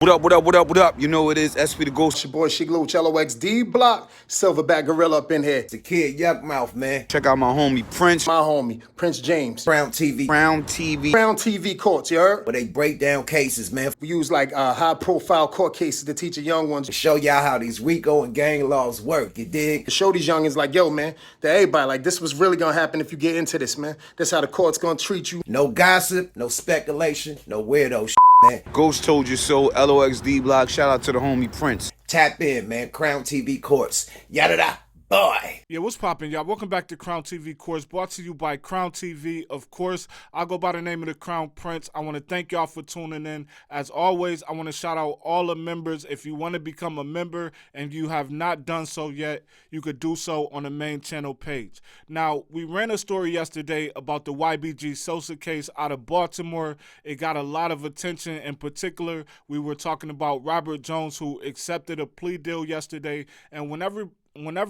What up, what up, what up, what up? You know it is SP the Ghost. Your boy Shiglo Cello XD Block, Silverback Gorilla up in here. It's a kid Yuck Mouth, man. Check out my homie Prince. My homie, Prince James. Crown TV. Crown TV. Crown TV Courts, you heard? Where they break down cases, man. We use like high-profile court cases to teach the young ones. To show y'all how these RICO and gang laws work, you dig? To show these youngins like, yo, man, that everybody, like, this was really gonna happen if you get into this, man. That's how the court's gonna treat you. No gossip, no speculation, no weirdo shit, man. Ghost told you so. LOXD Block. Shout out to the homie Prince. Tap in, man. Crown TV Courts. Yada da. Boy. Yeah, what's poppin', y'all? Welcome back to Crown TV Course, brought to you by Crown TV, of course. I go by the name of the Crown Prince. I want to thank y'all for tuning in. As always, I want to shout out all the members. If you want to become a member and you have not done so yet, you could do so on the main channel page. Now, we ran a story yesterday about the YBG Sosa case out of Baltimore. It got a lot of attention. In particular, we were talking about Robert Jones, who accepted a plea deal yesterday. And whenever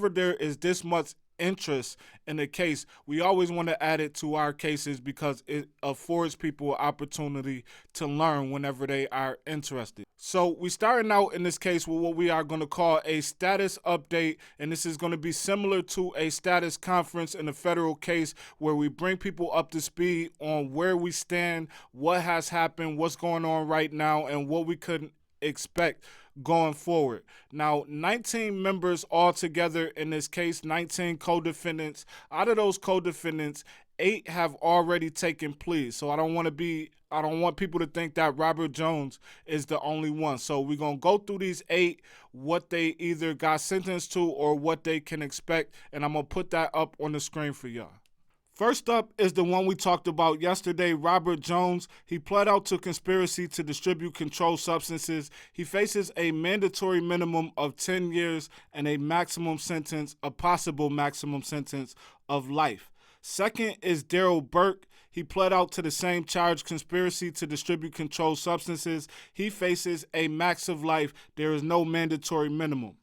there is this much interest in the case, we always want to add it to our cases because it affords people an opportunity to learn whenever they are interested. So we starting out in this case with what we are going to call a status update, and this is going to be similar to a status conference in a federal case where we bring people up to speed on where we stand, what has happened, what's going on right now, and what we could expect going forward. Now, 19 members altogether in this case, 19 co-defendants. Out of those co-defendants, 8 have already taken pleas. So I don't want people to think that Robert Jones is the only one. So we're going to go through these 8, what they either got sentenced to or what they can expect, and I'm going to put that up on the screen for y'all. First up is the one we talked about yesterday, Robert Jones. He pled out to conspiracy to distribute controlled substances. He faces a mandatory minimum of 10 years and a possible maximum sentence of life. Second is Daryl Burke. He pled out to the same charge, conspiracy to distribute controlled substances. He faces a max of life. There is no mandatory minimum.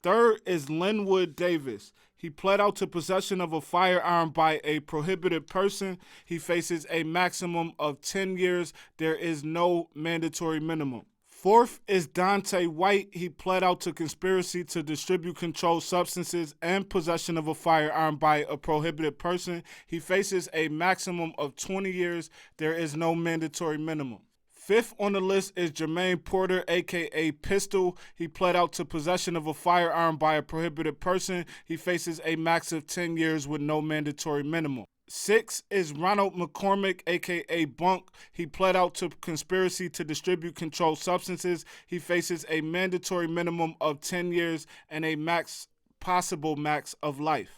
Third is Linwood Davis. He pled out to possession of a firearm by a prohibited person. He faces a maximum of 10 years. There is no mandatory minimum. Fourth is DONTE White. He pled out to conspiracy to distribute controlled substances and possession of a firearm by a prohibited person. He faces a maximum of 20 years. There is no mandatory minimum. Fifth on the list is Jermaine Porter, a.k.a. Pistol. He pled out to possession of a firearm by a prohibited person. He faces a max of 10 years with no mandatory minimum. 6 is RONALD McCORMICK, a.k.a. Bunk. He pled out to conspiracy to distribute controlled substances. He faces a mandatory minimum of 10 years and a possible max of life.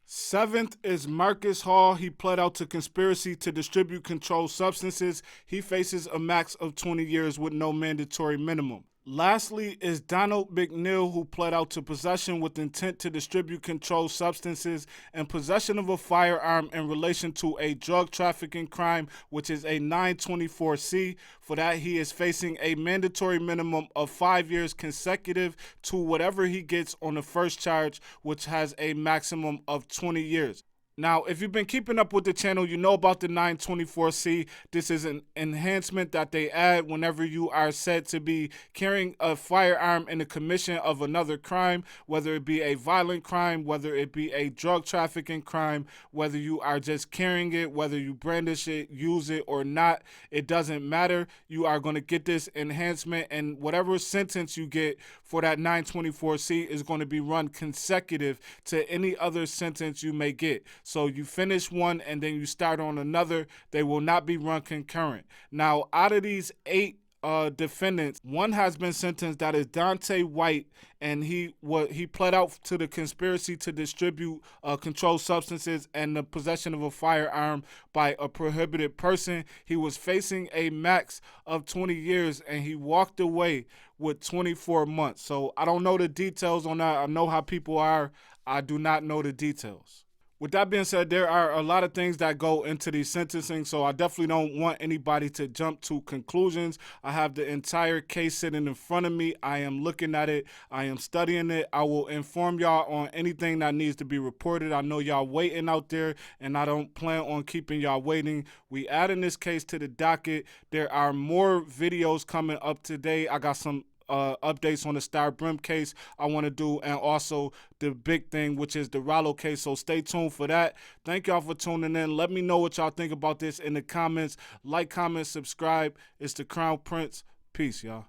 7th is Marcus Hall. He pled out to conspiracy to distribute controlled substances. He faces a max of 20 years with no mandatory minimum. Lastly is Donald McNeil, who pled out to possession with intent to distribute controlled substances and possession of a firearm in relation to a drug trafficking crime, which is a 924C. For that, he is facing a mandatory minimum of 5 years consecutive to whatever he gets on the first charge, which has a maximum of 20 years. Now, if you've been keeping up with the channel, you know about the 924C. This is an enhancement that they add whenever you are said to be carrying a firearm in the commission of another crime, whether it be a violent crime, whether it be a drug trafficking crime, whether you are just carrying it, whether you brandish it, use it or not, it doesn't matter. You are going to get this enhancement, and whatever sentence you get for that 924C is going to be run consecutive to any other sentence you may get. So you finish one and then you start on another. They will not be run concurrent. Now, out of these 8 defendants, one has been sentenced. That is DONTE White, and he pled out to the conspiracy to distribute controlled substances and the possession of a firearm by a prohibited person. He was facing a max of 20 years, and he walked away with 24 months. So I don't know the details on that. I know how people are. I do not know the details. With that being said, there are a lot of things that go into these sentencing, so I definitely don't want anybody to jump to conclusions. I have the entire case sitting in front of me. I am looking at it. I am studying it. I will inform y'all on anything that needs to be reported. I know y'all waiting out there, and I don't plan on keeping y'all waiting. We adding this case to the docket. There are more videos coming up today. I got some updates on the Star Brim case I want to do, and also the big thing, which is the Rollo case. So stay tuned for that. Thank y'all for tuning in. Let me know what y'all think about this in the comments. Like, comment, subscribe. It's the Crown Prince. Peace, y'all.